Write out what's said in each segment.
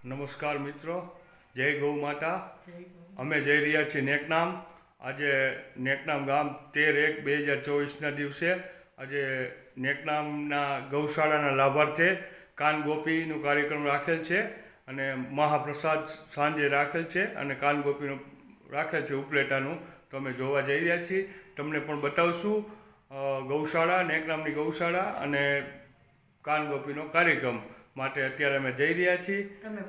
નમસ્કાર મિત્રો, જય ગૌ માતા। અમે જઈ રહ્યા છીએ નેકનામ। આજે નેકનામ ગામ 13/1/2024ના દિવસે આજે નેકનામના ગૌશાળાના લાભાર્થે કાન ગોપીનો કાર્યક્રમ રાખેલ છે અને મહાપ્રસાદ સાંજે રાખેલ છે અને કાન ગોપીનો રાખેલ છે ઉપલેટાનું। તો અમે જોવા જઈ રહ્યા છીએ, તમને પણ બતાવશું ગૌશાળા, નેકનામની ગૌશાળા અને કાન ગોપીનો કાર્યક્રમ માટે અત્યારે અમે જઈ રહ્યા છીએ।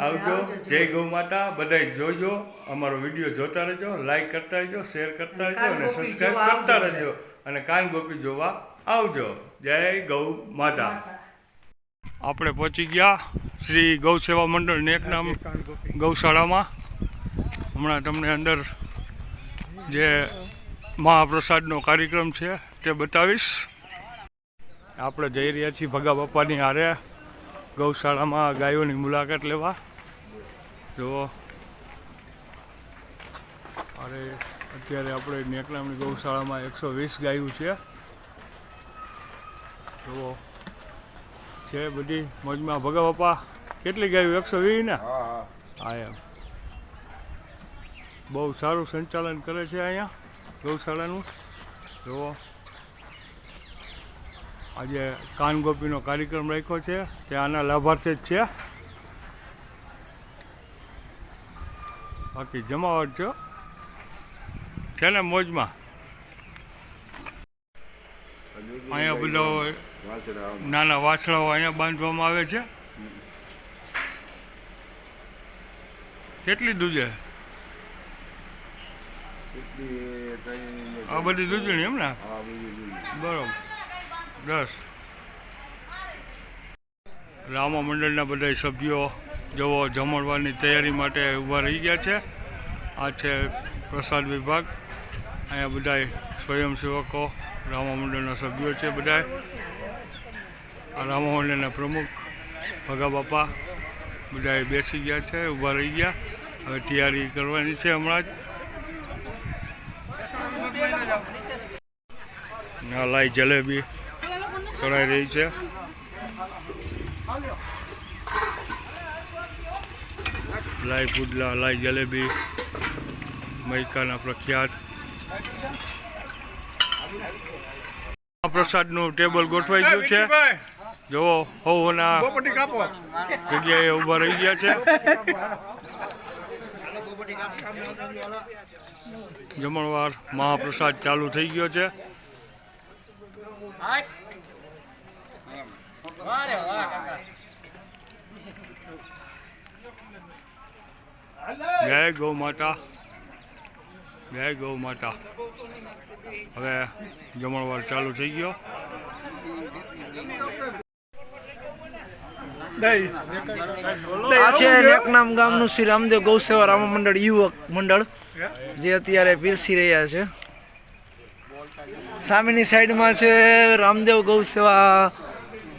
આવજો, જય ગૌ માતા। બધાય જોજો, અમારો વિડીયો જોતા રહેજો, લાઈક કરતા રહેજો, શેર કરતા રહેજો અને સબસ્ક્રાઈબ કરતા રહેજો અને કાન ગોપી જોવા આવજો। જય ગૌ માતા। આપણે પહોંચી ગયા શ્રી ગૌ સેવા મંડળ નેકનામ ગૌશાળામાં। હમણાં તમને અંદર જે મહાપ્રસાદનો કાર્યક્રમ છે તે બતાવીશ। આપણે જઈ રહ્યા છીએ ભગા બાપાની હારે ગૌશાળામાં ગાયોની મુલાકાત લેવા। જુઓ, અરે અત્યારે આપણે નેકનામની ગૌશાળામાં 120 ગાયો છે। જુઓ, છે બધી મોજમાં। ભગા બાપા કેટલી ગાયો? 120 ને? હા, એમ બહુ સારું સંચાલન કરે છે અહીંયા ગૌશાળાનું। જુઓ, આજે કાન ગોપીનો કાર્યક્રમ રાખ્યો છે, તે આના લાભાર્થી જ છે। બાકી જમાવટ છે ને મોજમાં। અહીંયા બધા નાના વાછડાઓ અહીંયા બાંધવામાં આવે છે। કેટલી દૂધે? આ બધી દૂધણી એમ ને? બરોબર, 10। રામા મંડળના બધા સભ્યો જવો જમણવારની તૈયારી માટે ઊભા રહી ગયા છે। આ છે પ્રસાદ વિભાગ। અહીંયા બધા સ્વયંસેવકો રામા મંડળના સભ્યો છે બધા। આ રામા મંડળના પ્રમુખ ભગા બાપા બધા બેસી ગયા છે, ઊભા રહી ગયા। હવે તૈયારી કરવાની છે હમણાં જ। લાઈ જલેબી કરાઈ રહી છે। લાઈ પુડલા, લાઈ જલેબી મૈકાના પ્રખ્યાત। પ્રસાદનું ટેબલ ગોઠવાઈ ગયું છે। જુઓ, હોના જગ્યાએ ઊભા રહી ગયા છે। જમણવાર મહાપ્રસાદ ચાલુ થઈ ગયો છે। જય ગૌ માતા, જય ગૌ માતા। હવે જમણવાર ચાલુ થઈ ગયો। આ છે નેકનામ ગામનું શ્રી રામદેવ ગૌ સેવા રામા મંડળ યુવક મંડળ, જે અત્યારે પીરસી રહ્યા છે। સામેની સાઈડમાં છે રામદેવ ગૌ સેવા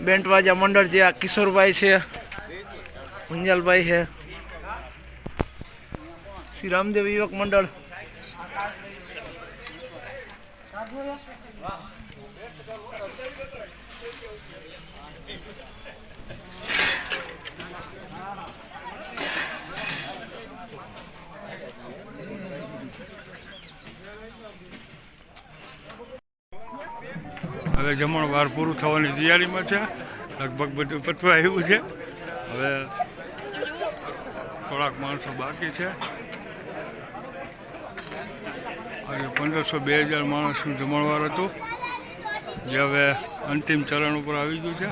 બેન્ટવાજા મંડળ, જે આ કિશોરભાઈ છે, મુંજાલભાઈ છે। શ્રી રામદેવ યુવક મંડળ હવે જમણવાર પૂરું થવાની તૈયારીમાં છે। લગભગ બધું પતવા આવ્યું છે। હવે થોડાક માણસો બાકી છે। આજે 1500-2000 માણસનું જમણવાર હતું, જે હવે અંતિમ ચરણ ઉપર આવી ગયું છે।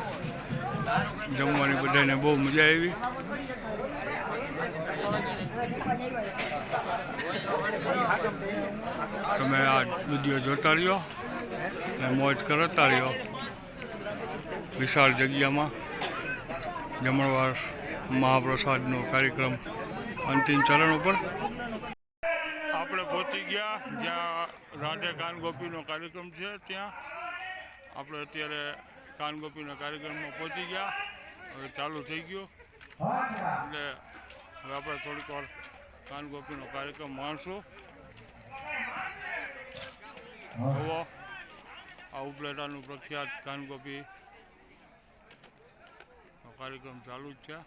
જમવાની બધાને બહુ મજા આવી। તમે આ વિડીયો જોતા રહ્યો અને મોજ કરતા રહ્યો। વિશાળ જગ્યામાં જમણવાર મહાપ્રસાદનો કાર્યક્રમ અંતિમ ચરણ ઉપર। આપણે પહોંચી ગયા જ્યાં રાધે કાન ગોપીનો કાર્યક્રમ છે, ત્યાં આપણે અત્યારે કાન ગોપીના કાર્યક્રમમાં પહોંચી ગયા। હવે ચાલુ થઈ ગયું એટલે હવે આપણે થોડીક વાર કાનગોપીનો કાર્યક્રમ માણશું. જુઓ આ ઉપલેટાનું પ્રખ્યાત કાનગોપી કાર્યક્રમ ચાલુ જ છે.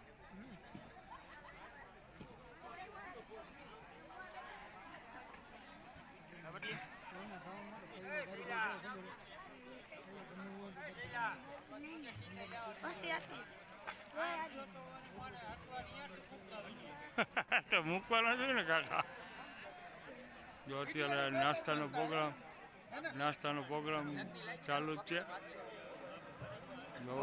તો મૂકવાનો જોઈએ ને કાકા. જો અત્યારે નાસ્તાનો પ્રોગ્રામ ચાલુ જ છે. જો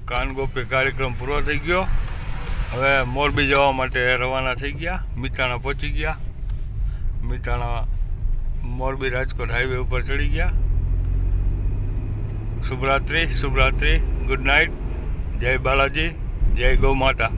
કાનગોપી કાર્યક્રમ પૂરો થઈ ગયો. હવે મોરબી જવા માટે રવાના થઈ ગયા. મિતાણા પહોંચી ગયા. મિતાણા મોરબી રાજકોટ હાઈવે ઉપર ચડી ગયા. શુભરાત્રિ. Good night. જય બાલાજી. જય ગૌ માતા.